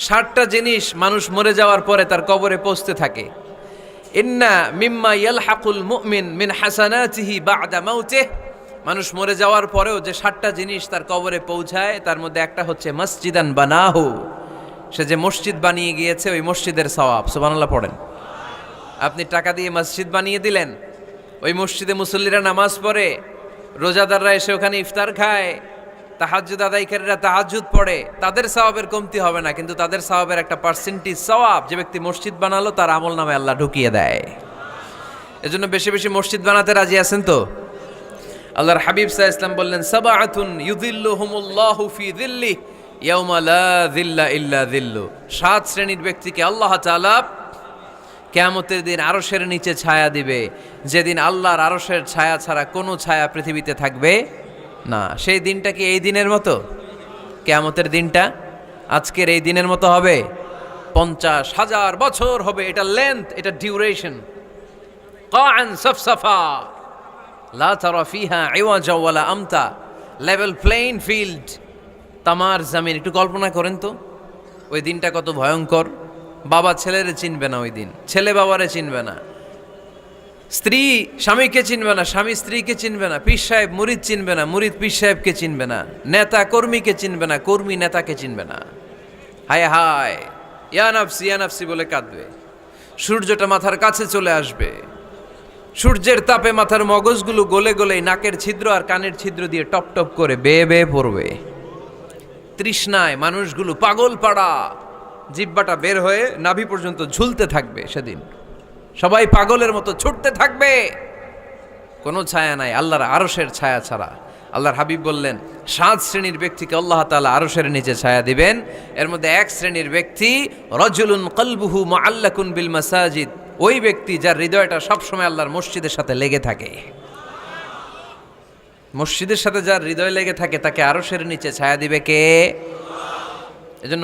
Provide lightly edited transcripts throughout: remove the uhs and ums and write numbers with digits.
60টা জিনিস মানুষ মরে যাওয়ার পরে তার কবরে পৌঁছতে থাকে। ইন্না মিম্মা ইয়ালহাকুল মুমিন মিন হাসানাতিহি বা'দা মাউতিহি, মানুষ মরে যাওয়ার পরেও যে 60টা জিনিস তার কবরে পৌঁছায় তার মধ্যে একটা হচ্ছে মসজিদান বানাহু, সে যে মসজিদ বানিয়ে গিয়েছে ওই মসজিদের সওয়াব। সুবহানাল্লাহ পড়েন। আপনি টাকা দিয়ে মসজিদ বানিয়ে দিলেন, ওই মসজিদে মুসল্লিরা নামাজ পড়ে, রোজাদাররা এসে ওখানে ইফতার খায়, তাহাজ্জুদ আদায়কারীরা তাহাজ্জুদ পড়ে, তাদের সওয়াবের কমতি হবে না, কিন্তু তাদের সওয়াবের একটা পার্সেন্টেজ সওয়াব যে ব্যক্তি মসজিদ বানালো তার আমল নামে আল্লাহ ঢুকিয়ে দেয়। এজন্য বেশি বেশি মসজিদ বানাতে রাজি আছেন তো? আল্লাহর হাবিব সাল্লাল্লাহু আলাইহি ওয়াসাল্লাম বললেন, সাবআতুন ইউযিল্লুহুমুল্লাহু ফি যিল্লিহি ইয়াওমা লা যিল্লা ইল্লা যিল্লু, 7 শ্রেণীর ব্যক্তিকে আল্লাহ তাআলা কিয়ামতের দিন আরশের নিচে ছায়া দিবে, যেদিন আল্লাহর আরশের ছায়া ছাড়া কোনো ছায়া পৃথিবীতে থাকবে না। সেই দিনটা কি এই দিনের মতো? কিয়ামতের দিনটা আজকের এই দিনের মতো হবে? 50,000 বছর হবে। এটা লেন্থ, এটা ডিউরেশন। কাআন সাফসাফা লা তারা ফিহা ইওয়াজা ওয়ালা আমতা, লেভেল প্লেইং ফিল্ড, তামার জমিন। একটু কল্পনা করেন তো ওই দিনটা কত ভয়ঙ্কর। বাবা ছেলেরে চিনবে না ওই দিন, ছেলে বাবারে চিনবে না, স্ত্রী স্বামীকে চিনবে না, স্বামী স্ত্রীকে চিনবে না, পীর সাহেব মুরিদ চিনবে না, মুরিদ পীর সাহেবকে চিনবে না, নেতা কর্মীকে চিনবে না, কর্মী নেতাকে চিনবে না। হায় হায়, ইয়া নাফসি ইয়া নাফসি বলে কাঁদবে। সূর্যটা মাথার কাছে চলে আসবে, সূর্যের তাপে মাথার মগজগুলো গলে গলে নাকের ছিদ্র আর কানের ছিদ্র দিয়ে টপ টপ করে বেয়ে বেয়ে পড়বে। তৃষ্ণায় মানুষগুলো পাগল পাড়া, জিহ্বাটা বের হয়ে নাভি পর্যন্ত ঝুলতে থাকবে। সেদিন সবাই পাগলের মতো ছুটতে থাকবে, কোনো ছায়া নাই আল্লাহর আরশের ছায়া ছাড়া। আল্লাহর হাবিব বললেন 7 শ্রেণীর ব্যক্তিকে আল্লাহ তাআলা আরশের নিচে ছায়া দিবেন। এর মধ্যে 1 শ্রেণীর ব্যক্তি রাজুলুন কলবুহু মুআল্লাকুন বিল মাসাজিদ, ওই ব্যক্তি যার হৃদয়টা সবসময় আল্লাহর মসজিদের সাথে লেগে থাকে। মসজিদের সাথে যার হৃদয় লেগে থাকে তাকে আরশের নিচে ছায়া দিবে কে? এজন্য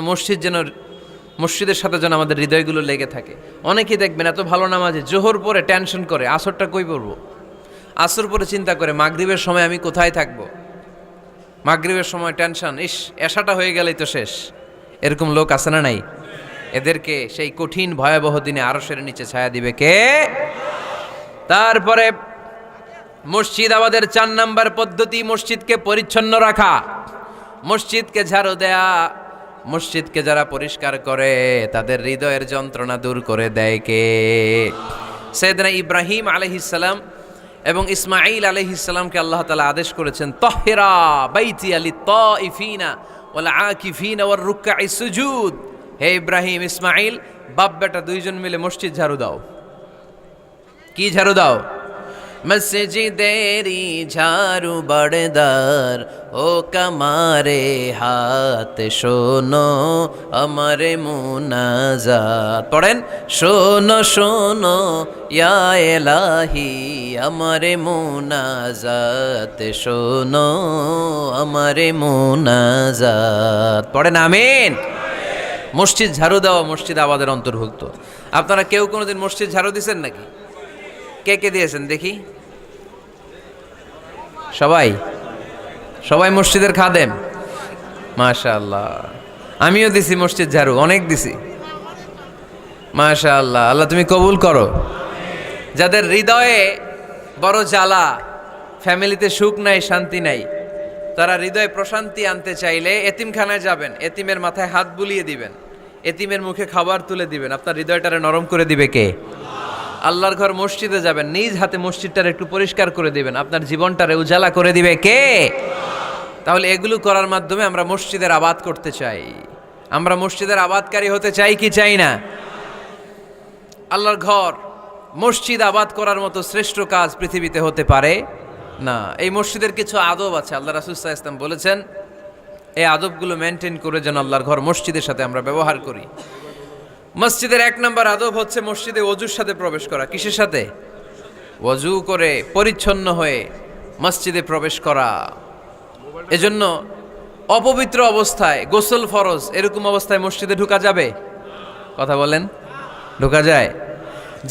মসজিদের সাথে যেন আমাদের হৃদয়গুলো লেগে থাকে। অনেকেই দেখবেন এত ভালো নামাজে জোহর পরে টেনশন করে আসরটা কই পড়বো, আসর পরে চিন্তা করে মাগরিবের সময় আমি কোথায় থাকবো, মাগরিবের সময় টেনশন, ইস এশাটা হয়ে গেলেই তো শেষ। এরকম লোক আছে না নাই? এদেরকে সেই কঠিন ভয়াবহ দিনে আরশের নিচে ছায়া দিবে কে? তারপরে মসজিদ আমাদের 4 নাম্বার পদ্ধতি, মসজিদকে পরিচ্ছন্ন রাখা, মসজিদকে ঝাড়ু দেয়া। মসজিদকে যারা পরিষ্কার করে তাদের হৃদয়ের যন্ত্রণা দূর করে দেয় কে? সাইয়েদনা ইব্রাহিম আলাইহিস সালাম এবং ইসমাঈল আলাইহিস সালামকে আল্লাহ তাআলা আদেশ করেছেন, তাহহিরা বাইতিয়া লিত-তাইফিনা ওয়াল আকিফিনা ওয়ার রুকআইস সুজুদ। হে ইব্রাহিম ইসমাঈল, বাপ বেটা দুইজন মিলে মসজিদ ঝাড়ু দাও। কি ঝাড়ু দাও? মসজিদেরি ঝাড়ু বড়দার ও কমারে হাত শোনো আমারে মুনাজাত। পড়েন, শোনো শোনো ইয়া ইলাহি আমারে মুনাজাত, শোনো আমারে মুনাজাত। পড়েন আমিন। মসজিদ ঝাড়ু দেওয়া মসজিদ আবাদের অন্তর্ভুক্ত। আপনারা কেউ কোনোদিন মসজিদ ঝাড়ু দিয়েছেন নাকি? কে কে দিয়েছেন দেখি? সবাই সবাই মসজিদের খাদেম? মাশাআল্লাহ। আমিও দিছি মসজিদ ঝাড়ু, অনেক দিছি। মাশাআল্লাহ, আল্লাহ তুমি কবুল করো। যাদের হৃদয়ে বড় জ্বালা, ফ্যামিলিতে সুখ নাই, শান্তি নাই, তারা হৃদয়ে প্রশান্তি আনতে চাইলে এতিমখানায় যাবেন, এতিমের মাথায় হাত বুলিয়ে দিবেন, এতিমের মুখে খাবার তুলে দিবেন, আপনার হৃদয়টারে নরম করে দিবে কে? আল্লাহর ঘর মসজিদে যাবেন, নিজ হাতে মসজিদটারে একটু পরিষ্কার করে দিবেন, আপনার জীবনটারে উজালা করে দিবে কে? তাহলে এগুলো করার মাধ্যমে আমরা মসজিদের আবাদ করতে চাই। আমরা মসজিদের আবাদকারী হতে চাই কি চাই না? আল্লাহর ঘর মসজিদ আবাদ করার মতো শ্রেষ্ঠ কাজ পৃথিবীতে হতে পারে না। এই মসজিদের কিছু আদব আছে, আল্লাহ রাসূল সাল্লাল্লাহু আলাইহি ওয়াসাল্লাম বলেছেন এই আদবগুলো মেনটেন করে যেন আল্লাহর ঘর মসজিদের সাথে আমরা ব্যবহার করি। মসজিদের 1 নম্বর আদব হচ্ছে মসজিদে ওযুর সাথে প্রবেশ করা। কিসের সাথে? ওযু করে পরিচ্ছন্ন হয়ে মসজিদে প্রবেশ করা। এজন্য অপবিত্র অবস্থায় গোসল ফরজ, এরকম অবস্থায় মসজিদে ঢোকা যাবে? কথা বলেন, ঢোকা যায়?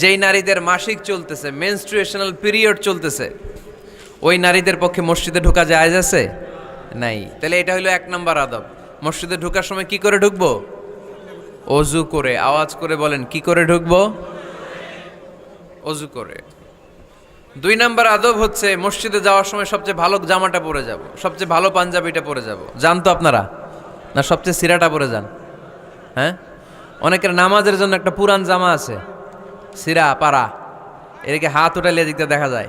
যেই নারীদের মাসিক চলতেছে, মেনস্ট্রুয়েশনাল পিরিয়ড চলতেছে, ওই নারীদের পক্ষে মসজিদে ঢোকা জায়েজ আছে? নাই। তাহলে এটা হলো 1 নম্বর আদব। মসজিদে ঢোকার সময় কি করে ঢুকবো? অজু করে। আওয়াজ করে বলেন, কি করে ঢুকবো? অজু করে। 2 নাম্বার আদব হচ্ছে মসজিদে যাওয়ার সময় সবচেয়ে ভালো জামাটা পরে যাব, সবচেয়ে ভালো পাঞ্জাবিটা পরে যাব। জান তো আপনারা? না সবচেয়ে সিরাটা পরে যান? হ্যাঁ, অনেকের নামাজের জন্য একটা পুরান জামা আছে, সিরা পাড়া, এদিকে হাত উঠালে এদিকটা দেখা যায়,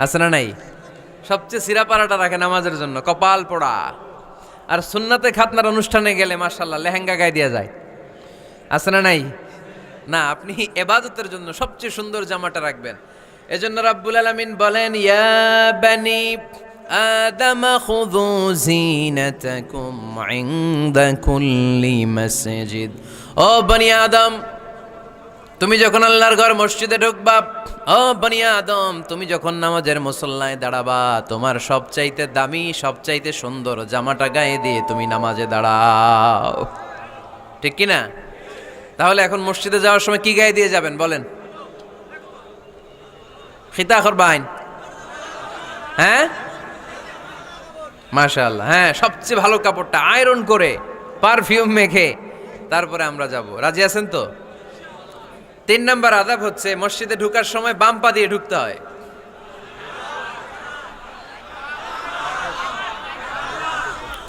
আছে না নাই? সবচেয়ে সিরা পাড়াটা রাখে নামাজের জন্য, কপাল পোড়া। আর সুন্নাতে খাতনার অনুষ্ঠানে গেলে মাশাআল্লাহ লেহেঙ্গা গায়ে দেওয়া যায়, আছে না নাই? না, আপনি ইবাদতের জন্য সবচেয়ে সুন্দর জামাটা রাখবেন। এজন্য রাব্বুল আলামিন বলেন, ইয়া বানি আদম খুযু জিনাতাকুম ইনদা কুল্লি মসজিদ। ও বনি আদম, তুমি যখন আল্লাহর ঘর মসজিদে ঢুকবা, ও বনি আদম, তুমি যখন নামাজের মুসল্লায় দাঁড়াবা, তোমার সবচাইতে দামি, সবচাইতে সুন্দর জামাটা গায়ে দিয়ে তুমি নামাজে দাঁড়াও। ঠিক কি না? তাহলে এখন মসজিদে যাওয়ার সময় কি গায়ে দিয়ে যাবেন বলেন? খিতা করবাইন? হ্যাঁ, মাশাআল্লাহ, হ্যাঁ, সবচেয়ে ভালো কাপড়টা আয়রন করে পারফিউম মেখে তারপরে আমরা যাব। রাজি আছেন তো? 3 নাম্বার আদব হচ্ছে মসজিদে ঢুকার সময় বাম পা দিয়ে ঢুকতে হয়।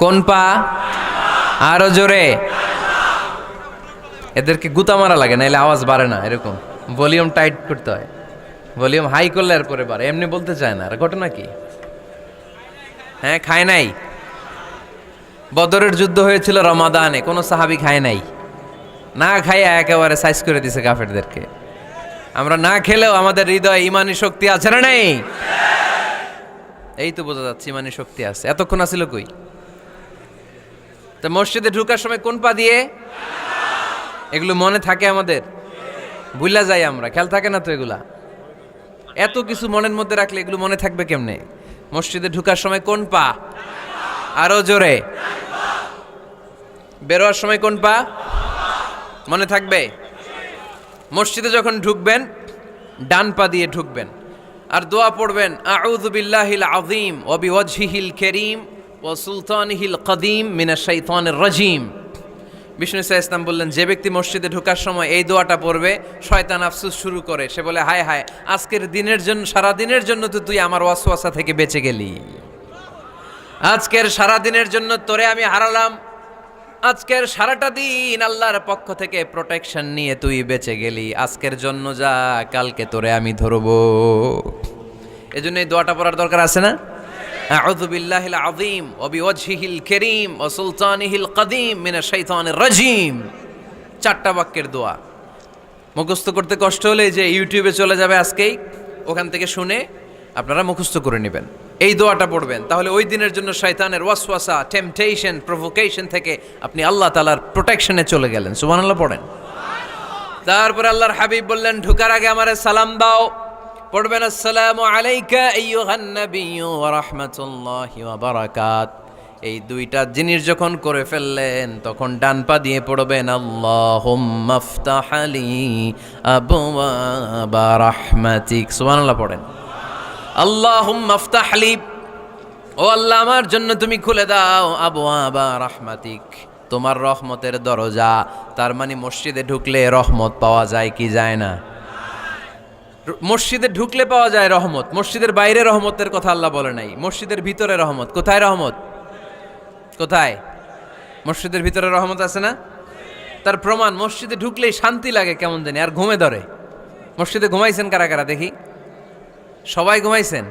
কোন পা? আরো জোরে। এদেরকে গুতা মারা লাগে, নাইলে আওয়াজ বাড়ে না, এরকম ভলিউম টাইট করতে হয়। ভলিউম হাই করলে এরপরে বাড়ে, এমনি বলতে চায় না। আর ঘটনা কি? হ্যাঁ, খায় নাই। বদরের যুদ্ধ হয়েছিল রমাদানে, কোনো সাহাবী খায় নাই, না খাইয়া একেবারে সাইজ করে দিছে কাফেরদেরকে। আমরা না খেলেও আমাদের হৃদয়ে ইমানি শক্তি আছে না নেই? এই তো বোঝা যাচ্ছে ইমানি শক্তি আছে। এতক্ষণ আছিল কই? তো মসজিদে ঢুকার সময় কোন পা দিয়ে? এগুলো মনে থাকে আমাদের? ভুলা যাই আমরা, খেয়াল থাকে না তো এগুলা। এত কিছু মনের মধ্যে রাখলে এগুলো মনে থাকবে কেমনে? মসজিদে ঢুকার সময় কোন পা? আরো জোরে। বেরোয়ার সময় কোন পা? মনে থাকবে? মসজিদে যখন ঢুকবেন ডান পা দিয়ে ঢুকবেন, আর দোয়া পড়বেন, আউযু বিল্লাহিল আযীম ওয়া বিওয়াজহিল কারীম ওয়া সুলতানিহিল কদীম মিনাশ শাইতানির রাজীম। বিষ্ণু ইসা ইসলাম বললেন, যে ব্যক্তি মসজিদে ঢোকার সময় এই দোয়াটা পড়বে, শয়তান আফসোস শুরু করে, সে বলে, হায় হায়, আজকের দিনের জন্য, সারা দিনের জন্য তো তুই আমার ওয়াসওয়াসা থেকে বেঁচে গেলি। আজকের সারা দিনের জন্য তোরে আমি হারালাম, আজকের সারাটা দিন আল্লাহর পক্ষ থেকে প্রোটেকশন নিয়ে তুই বেঁচে গেলি, আজকের জন্য যা, কালকে তোরে আমি ধরবো। এজন্য এই দোয়াটা পড়ার দরকার আছে না? আউযু বিল্লাহিল আযীম ওয়া বিওয়াজহিল কারীম ওয়া সুলতানিহিল কদীম মিনাশ শাইতানির রাজীম। 4টা বাক্যের দোয়া। মুখস্থ করতে কষ্ট হলে যে ইউটিউবে চলে যাবে আজকেই, ওখান থেকে শুনে আপনারা মুখস্থ করে নেবেন, এই দোয়াটা পড়বেন। তাহলে ওই দিনের জন্য শয়তানের ওয়াসওয়াসা, টেম্পটেশন, প্রভোকেশন থেকে আপনি আল্লাহ তাআলার প্রোটেকশনে চলে গেলেন। সুবহানাল্লাহ পড়েন। তারপর আল্লাহর হাবিব বললেন, ঢোকার আগে আমারে সালাম দাও। পড়বেন, আসসালামু আলাইকা আইয়ুহান নাবিয়্যু ওয়া রাহমাতুল্লাহি ওয়া বারাকাত। এই 2টা জিনিস যখন করে ফেললেন, তখন ডান পা দিয়ে পড়বেন, আল্লাহুম্মা আফতাহ লি আবওয়াবা রাহমাতিক। সুবহানাল্লাহ পড়েন। আল্লাহুম্মা আফতাহ লি, ও আল্লাহ আমার জন্য তুমি খুলে দাও, আবওয়াবা রাহমাতিক, তোমার রহমতের দরজা। তার মানে মসজিদে ঢুকলে রহমত পাওয়া যায় কি যায় না? মসজিদে ঢুকলে পাওয়া যায় রহমত, মসজিদের বাইরে রহমতের কথা আল্লাহ বলে নাই। মসজিদের ভিতরে রহমত। কোথায় রহমত? কোথায়? মসজিদের ভিতরে রহমত আছে না? তার প্রমাণ, মসজিদে ঢুকলেই শান্তি লাগে কেমন জানি, আর ঘুমে ধরে। মসজিদে ঘুমাইছেন কারা কারা দেখি? সবাই ঘুমাইছেন?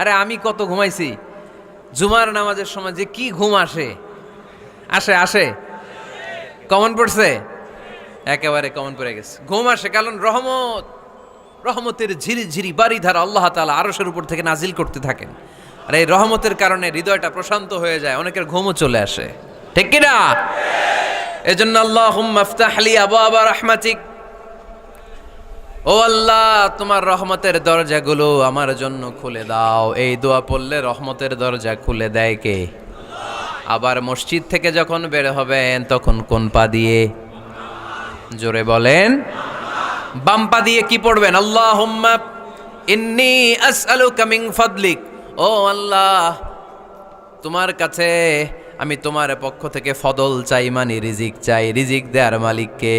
আরে আমি কত ঘুমাইছি। জুমার নামাজের সময় যে কি ঘুম আসে, আসে আসে, কমন পড়ছে, একেবারে কমন পড়ে গেছে। ঘুম আসে কারণ রহমত, রহমতের ঝিরি ঝিরি বাড়িধারা আল্লাহ তাআলা আরশের উপর থেকে নাজিল করতে থাকেন, আর এই রহমতের কারণে হৃদয়টা প্রশান্ত হয়ে যায়, অনেকের ঘুমও চলে আসে। ঠিক কি না? এজন্য আল্লাহুম্মা আফতাহ লি আবওয়াবা রাহমাতিক, ও আল্লাহ তোমার রহমতের দরজাগুলো আমার জন্য খুলে দাও। এই দোয়া পড়লে রহমতের দরজা খুলে দেয় কে? আবার মসজিদ থেকে যখন বের হবেন তখন কোন পা দিয়ে? জোরে বলেন। বাম পা দিয়ে কি পড়বেন? আল্লাহুম্মা ইন্নী আসআলুকা মিন ফাদলিক, ও আল্লাহ তোমার কাছে আমি তোমার পক্ষ থেকে ফদল চাই, মানে রিজিক চাই। রিজিক দেয়ার মালিককে।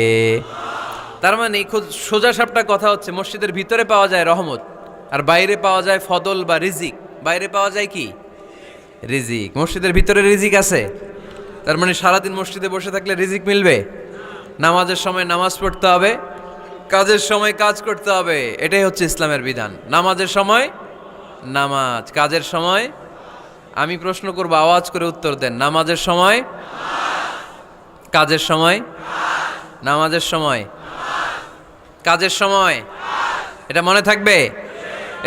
তার মানে খুব সোজা সাপটা কথা হচ্ছে, মসজিদের ভিতরে পাওয়া যায় রহমত, আর বাইরে পাওয়া যায় ফদল বা রিজিক। বাইরে পাওয়া যায় কি? রিজিক। মসজিদের ভিতরে রিজিক আছে, তার মানে সারাদিন মসজিদে বসে থাকলে রিজিক মিলবে? নামাজের সময় নামাজ পড়তে হবে, কাজের সময় কাজ করতে হবে। এটাই হচ্ছে ইসলামের বিধান। নামাজের সময় নামাজ, কাজের সময়। আমি প্রশ্ন করব, আওয়াজ করে উত্তর দেন। নামাজের সময়, কাজের সময়। নামাজের সময়, কাজের সময়। এটা মনে থাকবে?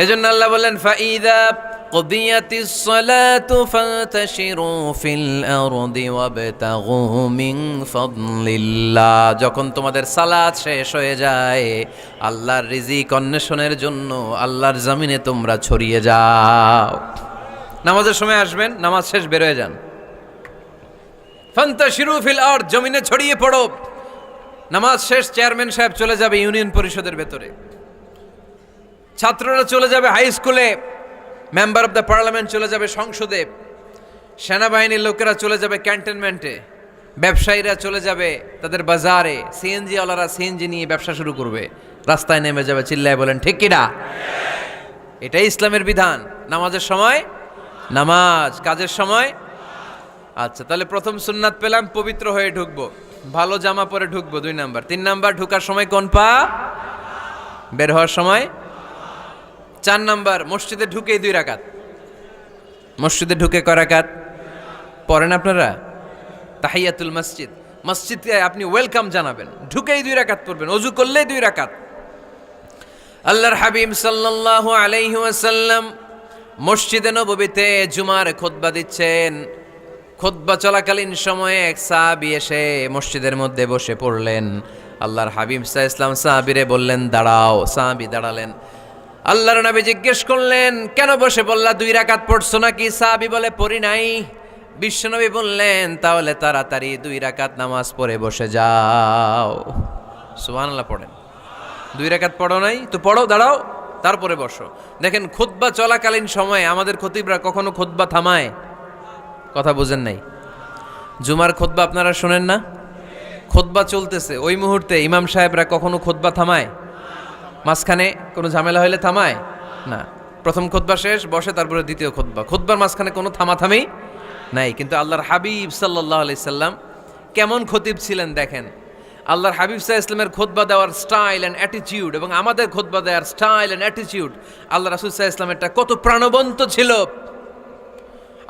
এজন্য আল্লাহ বললেন, ফাইদা কুদিয়াতিস সালাতু ফান্তাশিরু ফিল আরদি ওয়াবতাগু মিন ফাদলিল্লাহ। যখন তোমাদের সালাত শেষ হয়ে যায়, আল্লাহর রিজিক অন্বেষণের জন্য আল্লাহর জমিনে তোমরা ছড়িয়ে যাও। নামাজের সময় আসবেন, নামাজ শেষ বের হয়ে যান। ফান্তাশিরু ফিল আরদ, জমিনে ছড়িয়ে পড়ো। নামাজ শেষ, চেয়ারম্যান সাহেব চলে যাবে ইউনিয়ন পরিষদের ভেতরে, ছাত্ররা চলে যাবে হাই স্কুলে, মেম্বার অব দ্য পার্লামেন্ট চলে যাবে সংসদে, সেনাবাহিনীর লোকেরা চলে যাবে ক্যান্টনমেন্টে, ব্যবসায়ীরা চলে যাবে তাদের বাজারে, সিএনজি ওয়ালারা সিএনজি নিয়ে ব্যবসা শুরু করবে, রাস্তায় নেমে যাবে, চিল্লায় বলেন ঠিক কিনা? এটাই ইসলামের বিধান। নামাজের সময় নামাজ, কাজের সময়। আচ্ছা, তাহলে প্রথম সুন্নাত পেলাম, পবিত্র হয়ে ঢুকবো, ভালো জামা পরে ঢুকবো 2 নাম্বার। 3 নাম্বার, ঢুকার সময় কোন পা, বের হওয়ার সময়। 4 নাম্বার, মসজিদে ঢুকেই 2 রাকাত। মসজিদে ঢুকে কয় রাকাত পড়েন আপনারা? তাহিয়াতুল মসজিদ। মসজিদে আপনি ওয়েলকাম জানাবেন, ঢুকেই 2 রাকাত পড়বেন, ওযু করলেই 2 রাকাত। আল্লাহর হাবিব সাল্লাল্লাহু আলাইহি ওয়াসাল্লাম মসজিদে নববীতে জুমার খুতবা দিচ্ছেন। খুতবা চলাকালীন সময়ে এক সাহাবী এসে মসজিদের মধ্যে বসে পড়লেন। আল্লাহর হাবিব সাল্লাল্লাহু আলাইহি ওয়াসাল্লাম সাহাবীরে বললেন, দাঁড়াও। সাহাবী দাঁড়ালেন। আল্লাহর নবী জিজ্ঞেস করলেন, কেন বসে পড়লা? 2 রাকাত পড়ছো নাকি? সাহাবী বলে, পড়ি নাই। বিশ্বনবী বললেন, তাহলে তাড়াতাড়ি 2 রাকাত নামাজ পড়ে বসে যাও। সুবহানাল্লাহ পড়েন। 2 রাকাত পড়ো নাই তো পড়ো, দাঁড়াও, তারপরে বসো। দেখেন, খুতবা চলাকালীন সময়ে আমাদের খতিবরা কখনো খুতবা থামায়? কথা বুঝেন নাই? জুমার খুতবা আপনারা শুনেন না? খুতবা চলতেছে, ওই মুহূর্তে ইমাম সাহেবরা কখনো খুতবা থামায়? মাঝখানে কোনো ঝামেলা হইলে থামায় না। প্রথম খুতবা শেষ, বসে, তারপরে দ্বিতীয় খুতবা। খুতবার মাঝখানে কোনো থামাথামি নাই। কিন্তু আল্লাহর হাবিব সাল্লাল্লাহু আলাইহি সাল্লাম কেমন খতিব ছিলেন দেখেন। আল্লাহর হাবিব সাল্লাল্লাহু আলাইহি সাল্লামের খুতবা দেওয়ার স্টাইল অ্যান্ড অ্যাটিটিউড এবং আমাদের খুতবা দেওয়ার স্টাইল অ্যান্ড অ্যাটিটিউড, আল্লাহ রাসূল সাল্লাল্লাহু আলাইহি সাল্লামেরটা কত প্রাণবন্ত ছিল।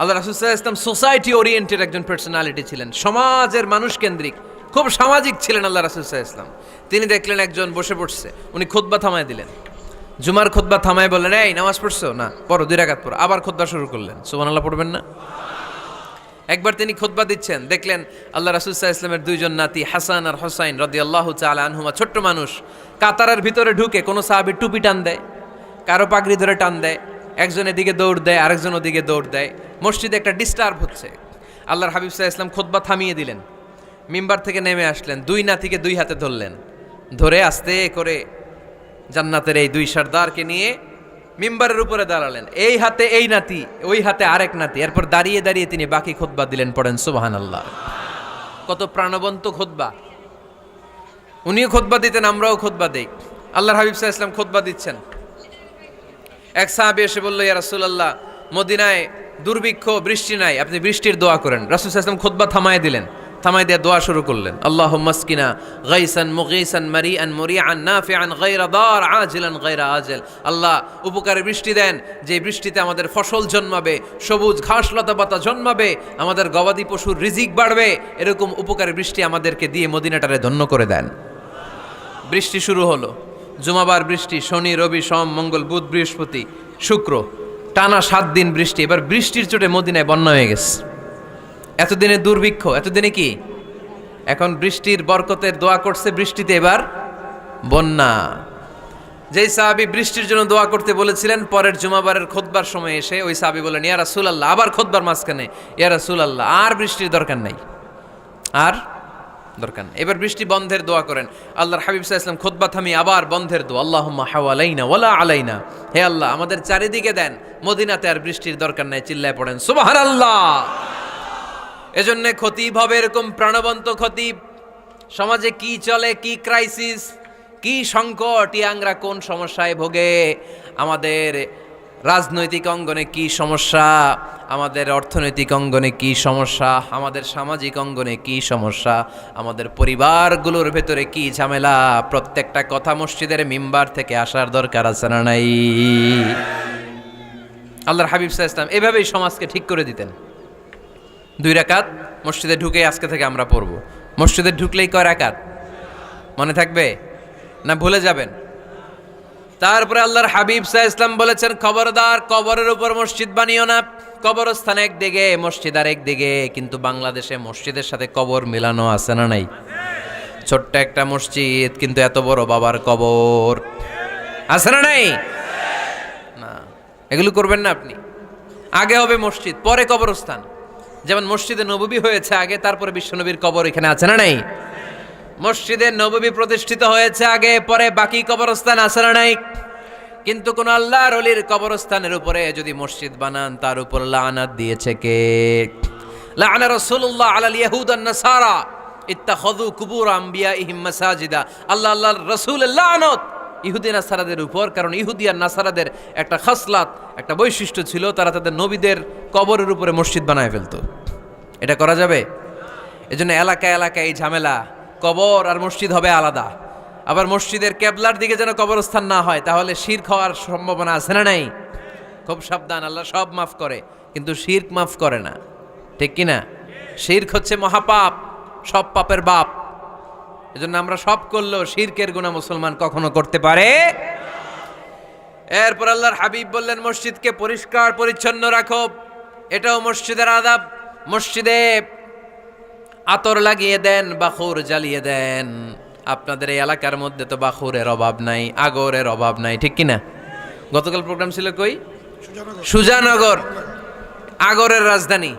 আল্লাহ রাসূল সাল্লাল্লাহু আলাইহি সাল্লাম সোসাইটি ওরিয়েন্টেড একজন পার্সোনালিটি ছিলেন, সমাজের মানুষ কেন্দ্রিক, খুব সামাজিক ছিলেন আল্লাহ রাসূল সাল্লাল্লাহু আলাইহি সাল্লাম। তিনি দেখলেন একজন বসে পড়ছে, উনি খুতবা থামায় দিলেন। জুমার খুতবা থামায় বললেন, এই নামাজ পড়ছো না? পড়ো, 2 রাকাত পড়ো। আবার খুতবা শুরু করলেন। সুবহানাল্লাহ পড়বেন না? একবার তিনি খুতবা দিচ্ছেন, দেখলেন আল্লাহ রাসূল সাল্লাল্লাহু আলাইহি ওয়াসাল্লামের 2 জন নাতি হাসান আর হুসাইন রাদিয়াল্লাহু তাআলা আনহুমা, ছোট্ট মানুষ, কাতারের ভিতরে ঢুকে কোন সাহাবী টুপি টান দেয়, কারো পাগড়ি ধরে টান দেয়, একজন এদিকে দৌড় দেয়, আরেকজন ওদিকে দৌড় দেয়। মসজিদে একটা ডিস্টার্ব হচ্ছে। আল্লাহর হাবিব সাল্লাল্লাহু আলাইহি ওয়াসাল্লাম খুতবা থামিয়ে দিলেন, মিম্বার থেকে নেমে আসলেন, 2 নাতিকে 2 হাতে ধরলেন, ধরে আস্তে করে জান্নাতের এই 2 সর্দারকে নিয়ে মিম্বারের উপরে দাঁড়ালেন। এই হাতে এই নাতি, ওই হাতে আরেক নাতি। এরপর দাঁড়িয়ে দাঁড়িয়ে তিনি বাকি খুতবা দিলেন। পড়েন সুবহানাল্লাহ। কত প্রাণবন্ত খুতবা। উনিও খুতবা দিতেন, আমরাও খুতবা দেই। আল্লাহর হাবিব সাল্লাল্লাহু আলাইহি ওয়াসাল্লাম খুতবা দিচ্ছেন, এক সাহাবী এসে বলল, ইয়া রাসূলুল্লাহ, মদিনায় দুর্ভিক্ষ, বৃষ্টি নাই, আপনি বৃষ্টির দোয়া করেন। রাসূল সাল্লাল্লাহু আলাইহি ওয়াসাল্লাম খুতবা থামায় দিলেন, থামাই দিয়ে দোয়া শুরু করলেন, আল্লাহুম্মা আসকিনা গাইসান মুগীসান মারিআন মুরিআন নাফিআন গায়রা দার আজিলান গায়রা আজল। আল্লাহ, উপকারে বৃষ্টি দেন, যে বৃষ্টিতে আমাদের ফসল জন্মাবে, সবুজ ঘাস লতা পাতা জন্মাবে, আমাদের গবাদি পশুর রিজিক বাড়বে, এরকম উপকারে বৃষ্টি আমাদেরকে দিয়ে মদিনাটারে ধন্য করে দেন। বৃষ্টি শুরু হলো, জুমাবার বৃষ্টি, শনি রবি সোম মঙ্গল বুধ বৃহস্পতি শুক্র, টানা 7 দিন বৃষ্টি। এবার বৃষ্টির চোটে মদিনায় বন্যা হয়ে গেছে। এতদিনে দুর্ভিক্ষ, এতদিনে কি? এখন বৃষ্টির বরকতের দোয়া করছে, বৃষ্টিতে এবার বন্যা। যেই সাহাবী বৃষ্টির জন্য দোয়া করতে বলেছিলেন, পরের জুমাবারের খুতবার সময় এসে ওই সাহাবী বলেন, ইয়া রাসূলুল্লাহ, আবার খুতবার মাঝখানে, ইয়া রাসূলুল্লাহ, আর বৃষ্টির দরকার নাই, আর দরকার নেই, এবার বৃষ্টি বন্ধের দোয়া করেন। আল্লাহর হাবিব সাল্লাল্লাহু আলাইহি ওয়াসাল্লাম খুতবা থামিয়ে আবার বন্ধের দোয়া, আল্লাহুম্মা হাওয়ালাইনা ওয়ালা আলাইনা, হে আল্লাহ আমাদের চারিদিকে দেন, মদিনাতে আর বৃষ্টির দরকার নাই। চিল্লায় পড়েন সুবহানাল্লাহ। এজন্য খতিব হবে এরকম প্রাণবন্ত খতিব। সমাজে কি চলে, কি ক্রাইসিস, কি সংকট, ইয়াংরা কোন সমস্যায় ভোগে, আমাদের রাজনৈতিক অঙ্গনে কি সমস্যা, আমাদের অর্থনৈতিক অঙ্গনে কি সমস্যা, আমাদের সামাজিক অঙ্গনে কি সমস্যা, আমাদের পরিবারগুলোর ভেতরে কি ঝামেলা, প্রত্যেকটা কথা মসজিদের মিম্বার থেকে আসার দরকার আছে না নাই? আল্লাহর হাবিব সাল্লাল্লাহু আলাইহি ওয়াসাল্লাম এভাবেই সমাজকে ঠিক করে দিতেন। 2 রাকাত মসজিদে ঢুকে আজকে থেকে আমরা পড়ব। মসজিদে ঢুকলেই কয় রাকাত মনে থাকবে না ভুলে যাবেন? তারপরে আল্লাহর হাবিব সাল্লাল্লাহু আলাইহি ওয়াসাল্লাম বলেছেন, খবরদার কবরের উপর মসজিদ বানিও না। কবরস্থান একদিকে, মসজিদ আর একদিকে, কিন্তু বাংলাদেশে মসজিদের সাথে কবর মিলানো আছে না নাই? ছোট্ট একটা মসজিদ কিন্তু এত বড় বাবার কবর আছে না নাই? না, এগুলো করবেন না আপনি। আগে হবে মসজিদ, পরে কবরস্থান। যেমন মসজিদে নববী হয়েছে আগে, তারপরে বিশ্বনবীর কবর এখানে আছে না নাই? মসজিদে নববী প্রতিষ্ঠিত হয়েছে আগে, পরে বাকি কবরস্থান আছে না নাই? কিন্তু কোন আল্লাহর ওলির কবরস্থানের উপরে যদি মসজিদ বানান, তার উপর লানাত দিয়েছে কে? লাআনা রাসূলুল্লাহ আলাল ইয়াহুদ ওয়ান নাসারা ইত্তাখাযু কুবুর আমবিয়াইহিম মাসাজিদা। আল্লাহর রাসূলের লানত ইহুদি নাসারাদের উপর, কারণ ইহুদি আর নাসারাদের একটা খাসলাত, একটা বৈশিষ্ট্য ছিল, তারা তাদের নবীদের কবরের উপরে মসজিদ বানায় ফেলতো। এটা করা যাবে? এজন্য এলাকায় এলাকায় এই ঝামেলা, কবর আর মসজিদ হবে আলাদা। আবার মসজিদের কেবলার দিকে যেন কবরস্থান না হয়, তাহলে শিরক হওয়ার সম্ভাবনা আছে না নাই? খুব সাবধান, আল্লাহ সব মাফ করে কিন্তু শিরক মাফ করে না, ঠিক কি না? শিরক হচ্ছে মহাপাপ, সব পাপের বাপ। এজন্য আমরা সব করলেও শিরকের গুনাহ মুসলমান কখনো করতে পারে। এরপর আল্লাহর হাবিব বললেন, মসজিদকে পরিষ্কার পরিচ্ছন্ন রাখো, এটাও মসজিদের আদাব। মসজিদে আতর লাগিয়ে দেন, বাখুর জ্বালিয়ে দেন। আপনাদের এই এলাকার মধ্যে তো বাখুরের অভাব নাই, আগরের অভাব নাই, ঠিক কিনা? গতকাল প্রোগ্রাম ছিল কই? সুজানগর, আগরের রাজধানী।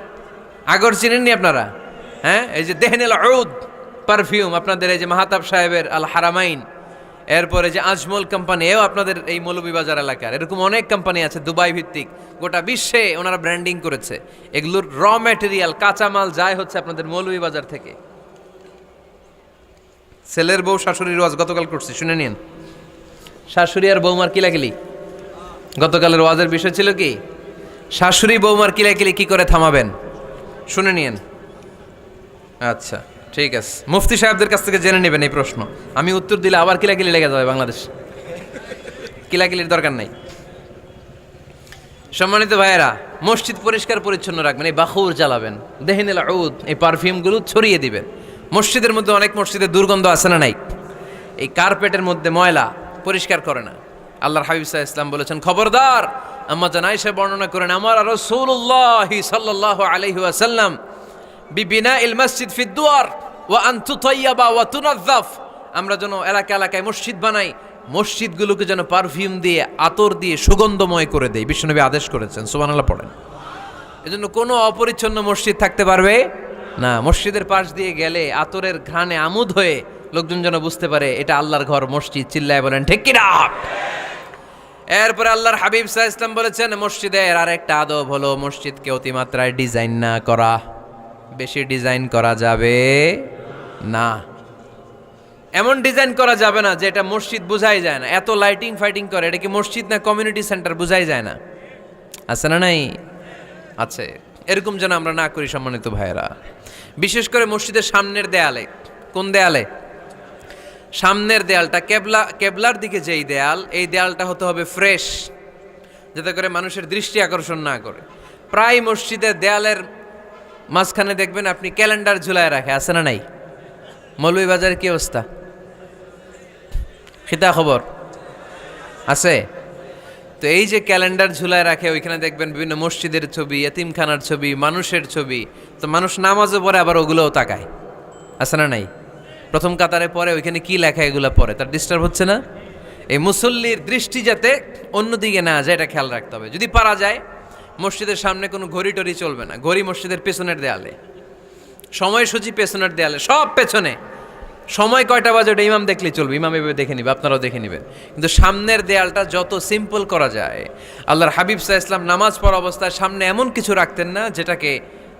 আগর চিনেননি আপনারা? হ্যাঁ, এই যে দেহনেল উদ পারফিউম, আপনাদের এই যে মাহাতাব সাহেবের আল হারামাইন, এরপরে যে আজমল কোম্পানি, এও আপনাদের এই মৌলভীবাজার এলাকার। এরকম অনেক কোম্পানি আছে দুবাই ভিত্তিক, গোটা বিশ্বে ওনারা ব্র্যান্ডিং করেছে। এগুলোর র ম্যাটেরিয়াল, কাঁচামাল যায় হচ্ছে আপনাদের মৌলভীবাজার থেকে। ছেলের বউ শাশুড়ির ওয়াজ গতকাল করছি, শুনে নিন। শাশুড়ি আর বৌমার কিলাকিলি, গতকালের ওয়াজের বিষয় ছিল কি? শাশুড়ি বৌমার কিলাকিলি কি করে থামাবেন, শুনে নিন। আচ্ছা ঠিক আছে, মুফতি সাহেবদের কাছ থেকে জেনে নেবেন এই প্রশ্ন। আমি উত্তর দিলে আবার কিলাকিলি লেগে যাবে বাংলাদেশ। কিলাকিলির দরকার নাই। সম্মানিত ভাইয়েরা, মসজিদ পরিষ্কার পরিচ্ছন্ন রাখবেন, এই বাখুর জ্বালাবেন, দেহনেল উদ, এই পারফিউমগুলো ছড়িয়ে দিবেন। মসজিদের মধ্যে অনেক মসজিদে দুর্গন্ধ আছে না নাই? এই কার্পেটের মধ্যে ময়লা, পরিষ্কার করে না। আল্লাহর হাবিব সাল্লাল্লাহু আলাইহি ওয়াসাল্লাম বলেছেন, খবরদার। আম্মা জান আয়েশা বর্ণনা করেন, আমার রাসূলুল্লাহ সাল্লাল্লাহু আলাইহি ওয়াসাল্লাম বিবিনাইল মসজিদ ফিদ দুয়ার ওয়া আন তুতাইয়াবা ওয়া তুনাযযাফ। আমরা যেন এলাকা এলাকায় মসজিদ বানাই, মসজিদগুলোকে যেন পারফিউম দিয়ে, আতর দিয়ে সুগন্ধময় করে দেয়। বিশ্বনবী আদেশ করেছেন, সুবহানাল্লাহ পড়েন। এজন্য কোনো অপরিচ্ছন্ন মসজিদ থাকতে পারবে না। মসজিদের পাশ দিয়ে গেলে আতরের ঘ্রাণে আমোদ হয়ে লোকজন যেন বুঝতে পারে এটা আল্লাহর ঘর, মসজিদ। চিল্লায় বলেন ঠিক কি না? এরপরে আল্লাহর হাবিব সাল্লাল্লাহু আলাইহি ওয়াসাল্লাম বলেছেন, মসজিদের আর একটা আদব হলো মসজিদকে অতিমাত্রায় ডিজাইন না করা। বেশি ডিজাইন করা যাবে না। এমন ডিজাইন করা যাবে না যে এটা মসজিদ বোঝাই যায় না। এত লাইটিং ফাইটিং করে, এটা কি মসজিদ না কমিউনিটি সেন্টার বোঝাই যায় না? আছে না নাই? আছে। এরকম যেন আমরা না করি সম্মানিত ভাইয়েরা। বিশেষ করে মসজিদের সামনের দেয়ালে। কোন দেয়ালে? সামনের দেয়ালটা, কেবলার দিকে যেই দেয়াল, এই দেয়ালটা হতে হবে ফ্রেশ, যাতে করে মানুষের দৃষ্টি আকর্ষণ না করে। প্রায় মসজিদের দেয়ালের মাঝখানে দেখবেন আপনি ক্যালেন্ডার ঝুলায় রাখে, আছে না নাই? মৌলভীবাজারের কি অবস্থা? খিতা খবর আছে? তো এই যে ক্যালেন্ডার ঝুলায় রাখে, ওইখানে দেখবেন বিভিন্ন মসজিদের ছবি, এতিমখানার ছবি, মানুষের ছবি। তো মানুষ নামাজও পড়ে, আবার ওগুলোও তাকায়, আছে না নাই? প্রথম কাতারে পরে ওইখানে কি লেখা, এগুলো পরে, তার ডিস্টার্ব হচ্ছে না? এই মুসল্লির দৃষ্টি যাতে অন্যদিকে না যায়, এটা খেয়াল রাখতে হবে। যদি পারা যায়, মসজিদের সামনে কোনো ঘড়ি টড়ি চলবে না। ঘড়ি মসজিদের পেছনের দেয়ালে, সময়সূচি পেছনের দেয়ালে, সব পেছনে। সময় কয়টা বাজে ওটা ইমাম দেখলেই চলবে, ইমাম এভাবে দেখে নিবে, আপনারাও দেখে নেবেন। কিন্তু সামনের দেয়ালটা যত সিম্পল করা যায়। আল্লাহর হাবিব সাল্লাল্লাহু আলাইহি ওয়াসাল্লাম নামাজ পড়া অবস্থায় সামনে এমন কিছু রাখতেন না যেটাকে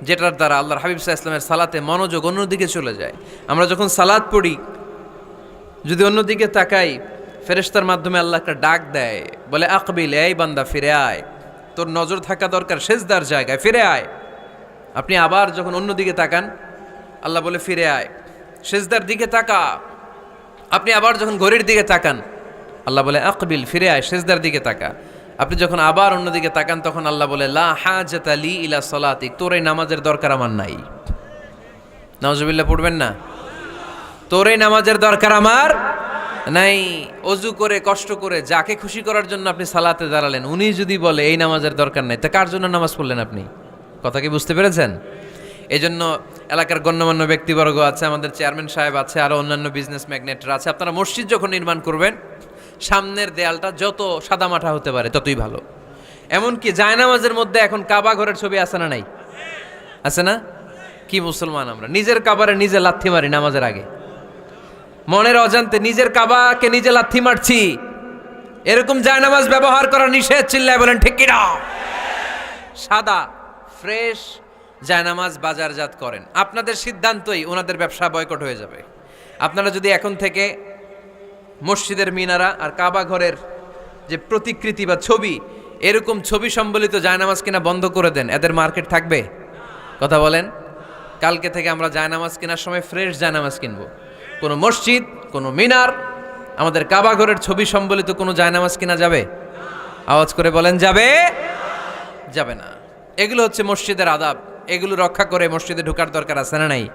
যেটার দ্বারা আল্লাহর হাবিব সাল্লাল্লাহু আলাইহি ওয়াসাল্লামের সালাতে মনোযোগ অন্যদিকে চলে যায়। আমরা যখন সালাত পড়ি যদি অন্যদিকে তাকাই, ফেরেশতার মাধ্যমে আল্লাহ একটা ডাক দেয়, বলে আকবিল, এই বান্দা ফিরে আয়, তোর নজর থাকা দরকার সেজদার জায়গায়, ফিরে আয়। আপনি আবার যখন অন্যদিকে তাকান আল্লাহ বলে ফিরে আয়, সেজদার দিকে তাকা। আপনি আবার যখন ঘড়ির দিকে তাকান আল্লাহ বলে আকবিল, ফিরে আয়, সেজদার দিকে তাকা। আপনি যখন আবার অন্যদিকে তাকান তখন আল্লাহ বলে লা হাজাতা লি ইলা সালাতিক, তোর এই নামাজের দরকার আমার নাই। নাউজুবিল্লাহ পড়বেন না? তোর এই নামাজের দরকার আমার নাই। অজু করে কষ্ট করে যাকে খুশি করার জন্য আপনি সালাতে দাঁড়ালেন, উনি যদি বলে এই নামাজের দরকার নাই, তা কার জন্য নামাজ পড়লেন আপনি? কথা কি বুঝতে পেরেছেন? এই জন্য এলাকার গণ্যমান্য ব্যক্তিবর্গ আছে, আমাদের চেয়ারম্যান সাহেব আছে, আরও অন্যান্য বিজনেস ম্যাগনেটরা আছে, আপনারা মসজিদ যখন নির্মাণ করবেন সামনের দেয়ালটা যত সাদামাটা হতে পারে ততই ভালো। এমনকি জায়নামাজের মধ্যে এখন কাবা ঘরের ছবি আছে না নাই? আছে না? কি মুসলমান আমরা, নিজের কাবারে নিজে লাথি মারি নামাজের আগে, মনের অজান্তে নিজের কাবাকে নিজে লাথি মারছি। এরকম জায়নামাজ ব্যবহার করা নিষেধ, চিল্লায় বলেন ঠিক কিনা? সাদা ফ্রেশ জায়নামাজ বাজারজাত করেন, আপনাদের সিদ্ধান্তই ওনাদের ব্যবসা বয়কট হয়ে যাবে। আপনারা যদি এখন থেকে মসজিদের মিনারা আর কাবা ঘরের যে প্রতিকৃতি বা ছবি, এরকম ছবি সম্বলিত জায়নামাজ কিনা বন্ধ করে দেন, এদের মার্কেট থাকবে? কথা বলেন। কালকে থেকে আমরা জায়নামাজ কেনার সময় ফ্রেশ জায়নামাজ কিনবো। কোনো মসজিদ, কোনো মিনার, আমাদের কাবা ঘরের ছবি সম্বলিত কোনো জায়নামাজ কিনা যাবে? আওয়াজ করে বলেন যাবে? যাবে না। এগুলো হচ্ছে মসজিদের আদাব, এগুলো রক্ষা করে মসজিদে ঢোকার দরকার আছে না নাই?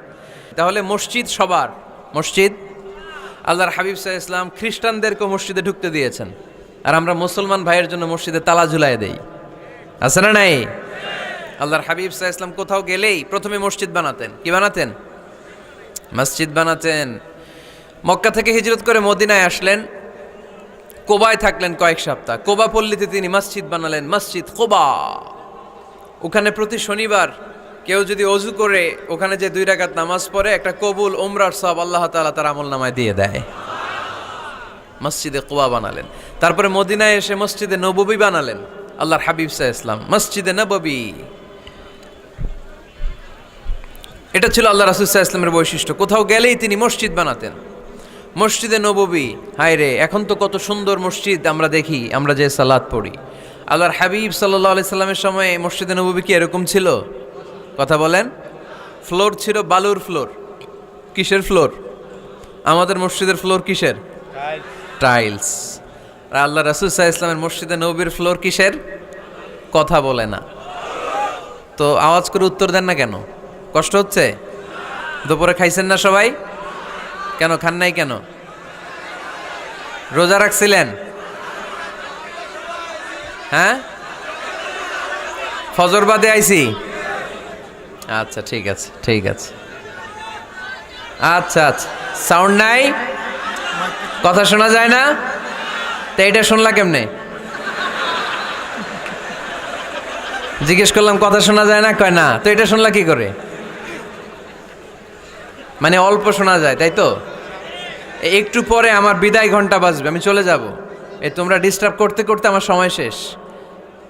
তাহলে মসজিদ সবার, মসজিদ আল্লাহর হাবিব সাল্লাল্লাহু আলাইহি ওয়াসাল্লাম খ্রিস্টানদেরকে মসজিদে ঢুকতে দিয়েছেন, আর আমরা মুসলমান ভাইয়ের জন্য মসজিদে তালা ঝুলাই দেই, আছে না নাই? আল্লাহর হাবিব সাল্লাল্লাহু আলাইহি ওয়াসাল্লাম কোথাও গেলেই প্রথমে মসজিদ বানাতেন। কি বানাতেন? মসজিদ বানাতেন। মক্কা থেকে হিজরত করে মদিনায় আসলেন, কোবায় থাকলেন কয়েক সপ্তাহ। কোবা পল্লীতে তিনি মসজিদ বানালেন, মসজিদ কোবা। ওখানে প্রতি শনিবার কেউ যদি অজু করে ওখানে যে 2 রাকাত নামাজ পড়ে, একটা কবুল উমরার সওয়াব আল্লাহ তাআলা তার আমলনামায় দিয়ে দেয়। মসজিদে কোবা বানালেন। তারপরে মদিনায় এসে মসজিদে নববী বানালেন আল্লাহর হাবিব সাল্লাল্লাহু আলাইহি ওয়াসাল্লাম, মসজিদে নববী। এটা ছিল আল্লাহ রাসূল সাল্লাল্লাহু আলাইহি ওয়াসাল্লামের বৈশিষ্ট্য। কোথাও গেলেই তিনি মসজিদ বানাতেন। মসজিদে নববী, হায় রে, এখন তো কত সুন্দর মসজিদ আমরা দেখি, আমরা যে সালাত পড়ি। আল্লাহর হাবিব সাল্লাল্লাহু আলাইহি সাল্লামের সময় মসজিদে নববী কি এরকম ছিল? কথা বলেন। ফ্লোর ছিল বালুর ফ্লোর। কিসের ফ্লোর? আমাদের মসজিদের ফ্লোর কিসের? টাইলস। আর আল্লাহ রাসূল সাল্লাল্লাহু আলাইহি ওয়াসাল্লামের মসজিদে নববীর ফ্লোর কিসের? কথা বলে না তো। আওয়াজ করে উত্তর দেন না কেন? কষ্ট হচ্ছে? দুপুরে খাইছেন না সবাই? কেন খান নাই কেন? রোজা রাখছিলেন? হ্যাঁ, ফজর বাদে আইছি। আচ্ছা ঠিক আছে, ঠিক আছে। আচ্ছা আচ্ছা, সাউন্ড নাই, কথা শোনা যায় না? তো এটা শুনলা কেমনে? জিজ্ঞেস করলাম কথা শোনা যায় না, কয় না। তো এটা শুনলা কি করে? মানে অল্প শোনা যায়, তাই তো? একটু পরে আমার বিদায় ঘন্টা বাজবে, আমি চলে যাব। এই তোমরা ডিস্টার্ব করতে করতে আমার সময় শেষ।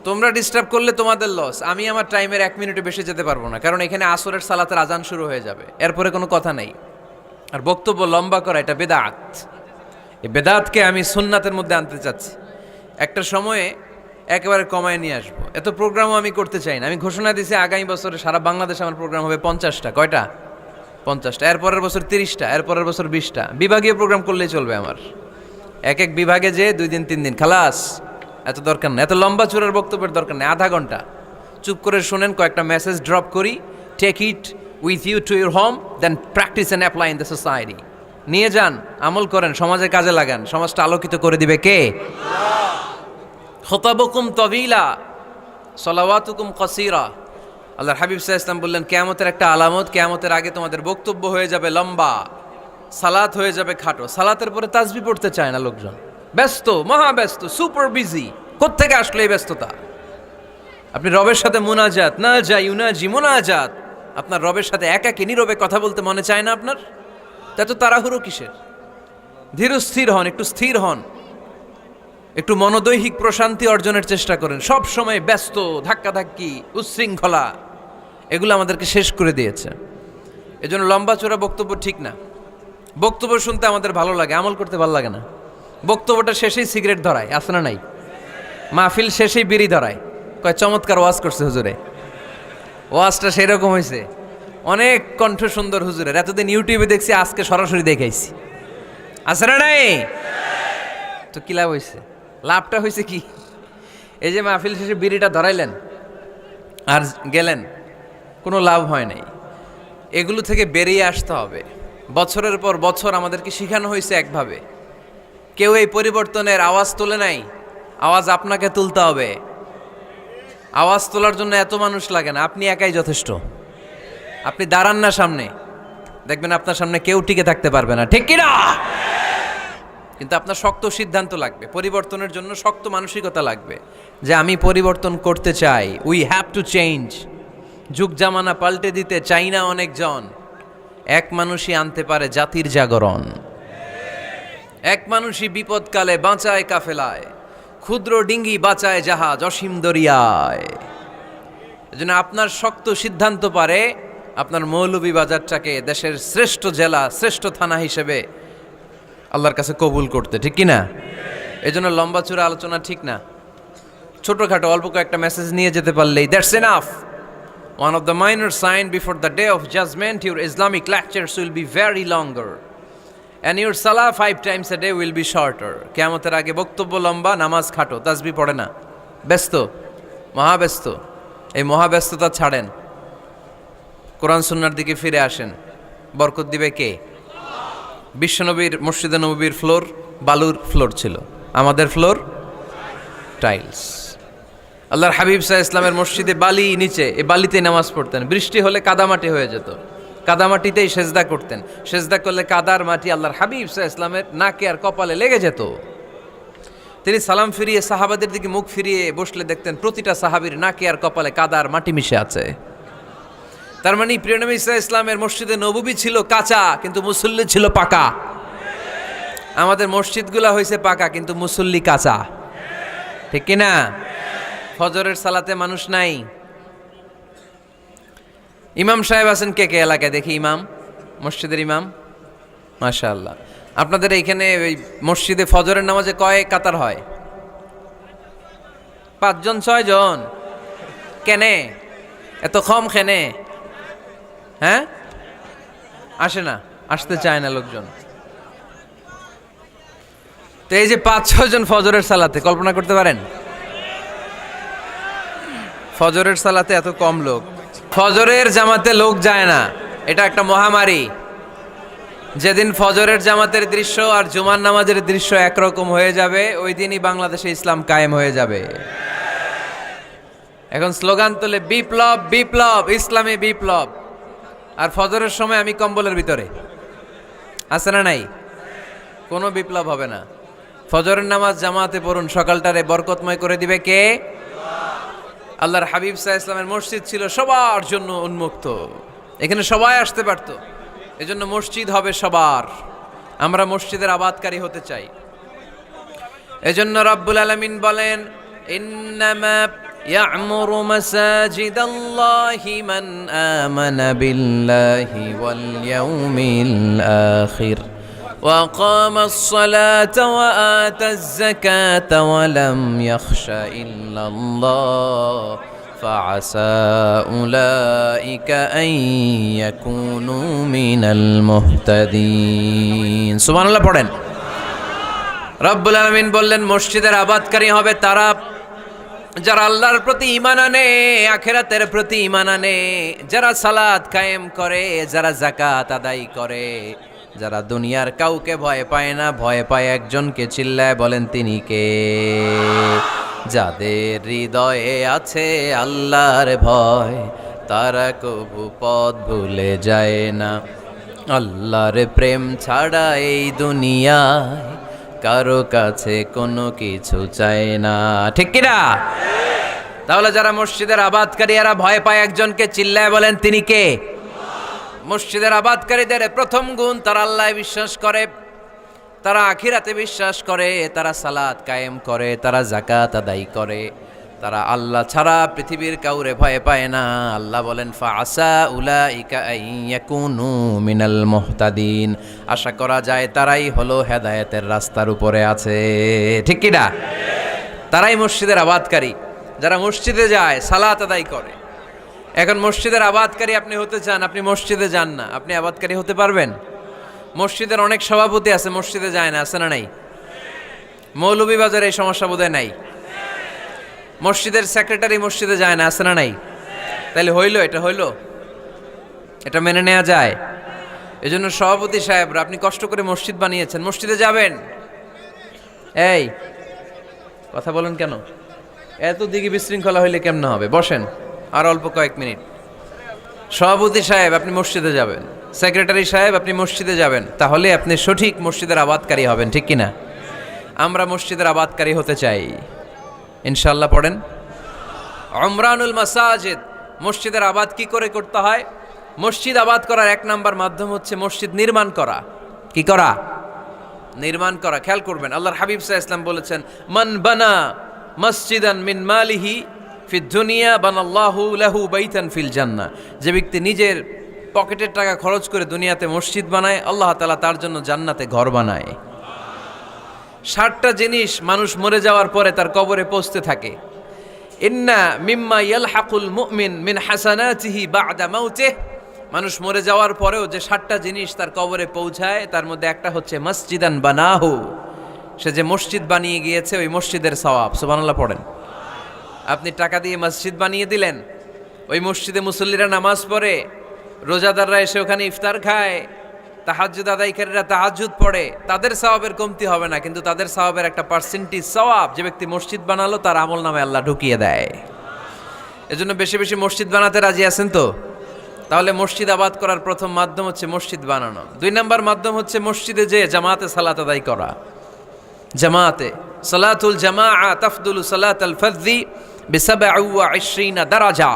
তোমরা ডিস্টার্ব করলে তোমাদের লস। আমি আমার টাইমের 1 মিনিটে বেশি যেতে পারবো না, কারণ এখানে আসরের সালাতের আজান শুরু হয়ে যাবে, এরপরে কোনো কথা নেই। আর বক্তব্য লম্বা করা এটা বেদাত। এই বেদাতকে আমি সুন্নাতের মধ্যে আনতে চাচ্ছি। একটা সময়ে একেবারে কমায় নিয়ে আসবো। এত প্রোগ্রামও আমি করতে চাই না। আমি ঘোষণা দিয়েছি আগামী বছরে সারা বাংলাদেশে আমার প্রোগ্রাম হবে 50টা। কয়টা? 50টা। এরপরের বছর 30টা, এরপরের বছর 20টা। বিভাগীয় প্রোগ্রাম করলেই চলবে আমার। এক এক বিভাগে যে 2 দিন 3 দিন খালাস। এত দরকার না, এত লম্বা চূড়ার বক্তব্যের দরকার নেই। আধা ঘন্টা চুপ করে শোনেন, কয়েকটা মেসেজ ড্রপ করি, take it with you to your home, then practice and apply in the society. নিয়ে যান, আমল করেন, সমাজে কাজে লাগান। সমাজটা আলোকিত করে দিবে কে? খুতাবুকুম তাবিলা সালাওয়াতুকুম কাসীরা। আল্লাহর হাবিব সাল্লাল্লাহু আলাইহি ওয়াসাল্লাম বললেন, কিয়ামতের একটা আলামত, কিয়ামতের আগে তোমাদের বক্তব্য হয়ে যাবে লম্বা, সালাত হয়ে যাবে খাটো। সালাতের পরে তাসবিহ পড়তে চায় না লোকজন, ব্যস্ত, মহা ব্যস্ত, সুপার বিজি। কোত্থেকে আসলে এই ব্যস্ততা? আপনি রবের সাথে মুনাজাত, না যাই ইউনাজি মুনাজাত, আপনার রবের সাথে একাকী নীরবে কথা বলতে মনে চায় না আপনার? এত তাড়াহুড়ো কিসের? ধীর স্থির হন, একটু স্থির হন, একটু মনোদৈহিক প্রশান্তি অর্জনের চেষ্টা করেন। সব সময় ব্যস্ত, ধাক্কাধাক্কি, উচ্ছৃঙ্খলা, এগুলো আমাদেরকে শেষ করে দিয়েছে। এজন্য লম্বা চোরা বক্তব্য ঠিক না। বক্তব্য শুনতে আমাদের ভালো লাগে, আমল করতে ভালো লাগে না। বক্তব্যটা শেষেই সিগারেট ধরায়, আছে না নাই? মাহফিল শেষেই বিড়ি ধরায়, কয় চমৎকার ওয়াজ করছে হুজুরে। ওয়াজটা সেরকম হয়েছে, অনেক কণ্ঠ সুন্দর হুজুরের। এতদিন ইউটিউবে দেখছি, আজকে সরাসরি দেখাইছি, আছে না নাই? তো কি লাভ হয়েছে? লাভটা হয়েছে কি? এই যে মাহফিল শেষে বিড়িটা ধরাইলেন আর গেলেন, কোনো লাভ হয় নাই। এগুলো থেকে বেরিয়ে আসতে হবে। বছরের পর বছর আমাদেরকে শেখানো হয়েছে একভাবে, কেউ এই পরিবর্তনের আওয়াজ তোলে নাই। আওয়াজ আপনাকে তুলতে হবে। আওয়াজ তোলার জন্য এত মানুষ লাগে না, আপনি একাই যথেষ্ট। আপনি দাঁড়ান না সামনে, দেখবেন আপনার সামনে কেউ টিকে থাকতে পারবে না, ঠিক কিনা? কিন্তু আপনার শক্ত সিদ্ধান্ত লাগবে, পরিবর্তনের জন্য শক্ত মানসিকতা লাগবে, যে আমি পরিবর্তন করতে চাই। We have to change. যুগ জামানা পাল্টে দিতে চাই না অনেকজন, এক মানুষই আনতে পারে জাতির জাগরণ। এক মানুষই বিপদকালে বাঁচায় কাফেলায়, ক্ষুদ্র ডিঙ্গি বাঁচায় জাহাজ অসীম দরিয়ায়। এজন্য আপনার শক্ত সিদ্ধান্ত পারে আপনার মৌলভীবাজারটাকে দেশের শ্রেষ্ঠ জেলা, শ্রেষ্ঠ থানা হিসেবে আল্লাহর কাছে কবুল করতে, ঠিক কিনা? এজন্য লম্বা চূড়া আলোচনা ঠিক না। ছোটখাটো অল্প কয়েকটা মেসেজ নিয়ে যেতে পারলেই that's enough. One of the minor sign before the day of judgment, your Islamic lectures will be very longer and your salah 5 times a day will be shorter. কিয়ামতের আগে বক্তব্য লম্বা, নামাজ খাটো, তাসবিহ পড়ে না, ব্যস্ত, মহাব্যস্ত। এই মহাব্যস্ততা ছাড়েন, কোরআন সুন্নাহর দিকে ফিরে আসেন। বরকত দিবে কে? বিশ্বনবীর মসজিদে নববীর ফ্লোর বালুর ফ্লোর ছিল, আমাদের ফ্লোর টাইলস। আল্লাহর হাবিব সাল্লাল্লাহু আলাইহি ইসলামের মসজিদে বালি নিচে, এই বালিতেই নামাজ পড়তেন। বৃষ্টি হলে কাদামাটি হয়ে যেত, কাদামাটিতেই সেজদা করতেন। সেজদা করলে কাদার মাটি আল্লাহর হাবিব সাল্লাল্লাহু আলাইহি ইসলামের নাকে আর কপালে লেগে যেত। তিনি সালাম ফিরিয়ে সাহাবাদের দিকে মুখ ফিরিয়ে বসলে দেখতেন প্রতিটা সাহাবীর নাকে আর কপালে কাদার মাটি মিশে আছে। তার মানে প্রিয় নবী সাল্লাল্লাহু আলাইহি ইসলামের মসজিদে নববী ছিল কাঁচা, কিন্তু মুসল্লি ছিল পাকা। আমাদের মসজিদগুলা হয়েছে পাকা, কিন্তু মুসল্লি কাঁচা, ঠিক কিনা? ফজরের সালাতে মানুষ নাই। ইমাম সাহেব আছেন কে কে এলাকায়? দেখি ইমাম, মসজিদের ইমাম, মাশাআল্লাহ। আপনাদের এইখানে ওই মসজিদে ফজরের নামাজে কয় কাতার হয়? 5 জন 6 জন? কেনে এত কম? কেনে? হ্যাঁ, আসে না, আসতে চায় না লোকজন। তো এই যে 5-6 জন ফজরের সালাতে, কল্পনা করতে পারেন ফজরের সালাতে এত কম লোক। ফজরের জামাতে লোক যায় না, এটা একটা মহামারী। যেদিন ফজরের জামাতের দৃশ্য আর জুমার নামাজের দৃশ্য একরকম হয়ে যাবে, ওই দিনই বাংলাদেশে ইসলাম কায়েম হয়ে যাবে। এখন স্লোগান তোলে বিপ্লব বিপ্লব, ইসলামী বিপ্লব। আর ফজরের সময় আমি কম্বলের ভিতরে, আছে না নাই? কোনো বিপ্লব হবে না। ফজরের নামাজ জামাতে পড়ুন, সকালটারে বরকতময় করে দিবে কে? আল্লাহর হাবিব সাল্লাল্লাহু আলাইহি ইসলামের মসজিদ ছিল সবার জন্য উন্মুক্ত, এখানে সবাই আসতে পারত। এজন্য মসজিদ হবে সবার। আমরা মসজিদের আবাদকারী হতে চাই। এজন্য রব্বুল আলামিন বলেন, ইন্নামা ইয়া'মুরু মাসাজিদাল্লাহি মান আমানা বিল্লাহি ওয়াল ইয়াউমিল আখির وأقام الصلاة وآتى الزكاة ولم يخش إلا الله فعسى أولئك أن يكونوا من المهتدين سبحان الله পড়েন। রব্বুল আলামিন বললেন মসজিদের আবাদকারী হবে তারা যারা আল্লাহর প্রতি ঈমান আনে, আখিরাতের প্রতি ঈমান আনে, যারা সালাত কায়েম করে, যারা যাকাত আদায় করে, যারা দুনিয়ার কাউকে ভয় পায় না, ভয় পায় একজনকে। চিল্লায় বলেন তিনি কে? যাদের হৃদয়ে আছে আল্লাহর ভয়, তারা কবু পথ ভুলে যায় না। আল্লাহর প্রেম ছাড়া এই দুনিয়ায় কারো কাছে কোনো কিছু চায় না, ঠিক কিনা? তাহলে যারা মসজিদের আবাদকারী এরা ভয় পায় একজনকে, চিল্লায় বলেন তিনি কে? মসজিদের আবাদকারীদের প্রথম গুণ, তারা আল্লাহয় বিশ্বাস করে, তারা আখিরাতে বিশ্বাস করে, তারা সালাত কায়েম করে, তারা যাকাত আদায় করে, তারা আল্লাহ ছাড়া পৃথিবীর কাউরে ভয় পায় না। আল্লাহ বলেন ফাআসা উলাইকা আইয়াকুনু মিনাল মুহতাদিন, আশা করা যায় তারাই হলো হেদায়েতের রাস্তার উপরে আছে। ঠিক কি না? তারাই মসজিদের আবাদকারী, যারা মসজিদে যায় সালাত আদায় করে। এখন মসজিদের আবাদকারী আপনি হতে চান, আপনি মসজিদে যান না, আপনি আবাদকারী হতে পারবেন? মসজিদের অনেক সভাপতি আছে মসজিদে যায় না, আছে না নাই? মৌলভীবাজারে এই সমস্যা বোধহয় নাই। মসজিদের সেক্রেটারি মসজিদে যায় না, আছে না নাই? তাহলে হইল, এটা হইল, এটা মেনে নেওয়া যায়? এজন্য সভাপতি সাহেবরা, আপনি কষ্ট করে মসজিদ বানিয়েছেন, মসজিদে যাবেন। এই কথা বলেন কেন? এত দিকে বিশৃঙ্খলা হইলে কেমন হবে? বসেন আর অল্প কয়েক মিনিট। সভাপতি সাহেব আপনি মসজিদে যাবেন, সেক্রেটারি সাহেব আপনি মসজিদে যাবেন, তাহলে আপনি সঠিক মসজিদের আবাদকারী হবেন। ঠিক কিনা? আমরা মসজিদের আবাদকারী হতে চাই, ইনশাআল্লাহ। পড়েন উমরানুল মাসাজিদ। মসজিদের আবাদ কি করে করতে হয়? মসজিদ আবাদ করার এক নাম্বার মাধ্যম হচ্ছে মসজিদ নির্মাণ করা। কি করা? নির্মাণ করা। খেয়াল করবেন, আল্লাহর হাবিব সাল্লাল্লাহু আলাইহি ওয়াসাল্লাম বলেছেন, মান বানা মসজিদান মিন মালিহি ফিদ দুনিয়া বানাল্লাহু লাহু বাইতান ফিল জান্নাহ। যে ব্যক্তি নিজের পকেটের টাকা খরচ করে দুনিয়াতে মসজিদ বানায়, আল্লাহ তাআলা তার জন্য জান্নাতে ঘর বানায়। 60টা জিনিস মানুষ মরে যাওয়ার পরে তার কবরে পৌঁছতে থাকে। ইন্না মিম্মা ইয়ালহাকুল মুমিন মিন হাসানাতিহি বা'দা মাউতিহি। মানুষ মরে যাওয়ার পরেও যে 60টা জিনিস তার কবরে পৌঁছায়, তার মধ্যে একটা হচ্ছে মসজিদান বানাহু। সে যে মসজিদ বানিয়ে গিয়েছে, ওই মসজিদের সওয়াব। সুবহানাল্লাহ পড়েন। আপনি টাকা দিয়ে মসজিদ বানিয়ে দিলেন, ওই মসজিদে মুসল্লিরা নামাজ পড়ে, রোজাদাররা এসে ওখানে ইফতার খায়, তাহাজ্জুদ আদায়কারীরা তাহাজ্জুদ পড়ে, তাদের সওয়াবের কমতি হবে না, কিন্তু তাদের সওয়াবের একটা পার্সেন্টেজ সওয়াব যে ব্যক্তি মসজিদ বানালো তার আমল নামে আল্লাহ ঢুকিয়ে দেয়। এজন্য বেশি বেশি মসজিদ বানাতে রাজি আছেন তো? তাহলে মসজিদ আবাদ করার প্রথম মাধ্যম হচ্ছে মসজিদ বানানো। 2 নাম্বার মাধ্যম হচ্ছে মসজিদে যেয়ে জামাতে সালাত আদায় করা। জামাতে সালাতুল জামাআ তাফদুলু সালাতাল ফাযযি বি27 দারাজা।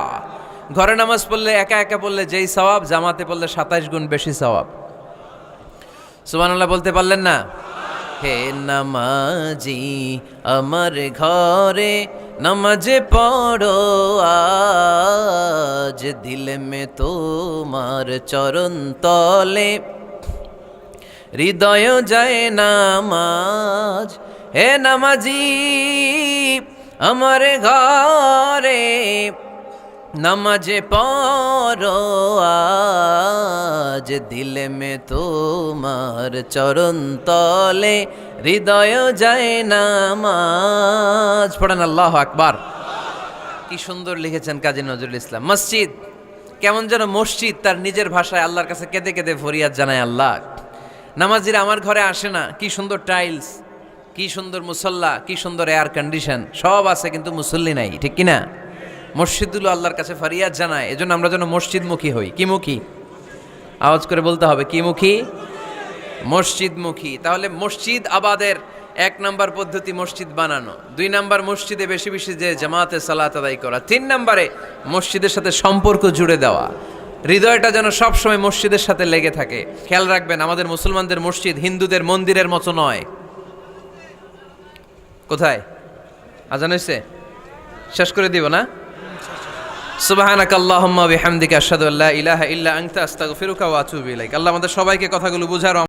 ঘরে নামাজ পড়লে, একা একা পড়লে যেই সওয়াব, জামাতে পড়লে 27 গুণ বেশি সওয়াব। সুবহানাল্লাহ বলতে পারলেন না? হে নামাজি আমার ঘরে নামাজে পড়ো আজ, দিল মে তোমার চরণ তলে হৃদয় যায় নামাজ। হে নামাজি আমার ঘরে নামাজে পড়ো আজ, দিল মে তোমার চরণ তলে হৃদয় যায় নামাজ। পড়েন আল্লাহু আকবার। কি সুন্দর লিখেছেন কাজী নজরুল ইসলাম। মসজিদ কেমন যেন মসজিদ তার নিজের ভাষায় আল্লাহর কাছে কেঁদে কেঁদে ফরিয়াদ জানায়, আল্লাহ নামাজিরা আমার ঘরে আসে না, কি সুন্দর টাইলস, কি সুন্দর মুসল্লা, কি সুন্দর এয়ার কন্ডিশন, সব আছে কিন্তু মুসল্লি নাই। ঠিক কিনা? মসজিদগুলো আল্লাহর কাছে ফরিয়াদ জানায়। এজন্য আমরা যেন মসজিদমুখী হই। কি মুখী? আওয়াজ করে বলতে হবে, কি মুখী? মসজিদমুখী। তাহলে মসজিদ আবাদের 1 নাম্বার পদ্ধতি মসজিদ বানানো। 2 নাম্বার মসজিদে বেশি বেশি যে জামাতে সালাত আদায় করা। 3 নাম্বারে মসজিদের সাথে সম্পর্ক জুড়ে দেওয়া, হৃদয়টা যেন সবসময় মসজিদের সাথে লেগে থাকে। খেয়াল রাখবেন, আমাদের মুসলমানদের মসজিদ হিন্দুদের মন্দিরের মতো নয়। কোথায় আজান হয়েছে? শেষ করে দিব না? সুবহানাকাল্লাহুম্মা বিহামদিকা আশহাদু আল্লা ইলাহা ইল্লা আনতা আস্তাগফিরুকা ওয়া আতুবু ইলাইক। আল্লাহ আমাদের সবাইকে কথাগুলো বুঝার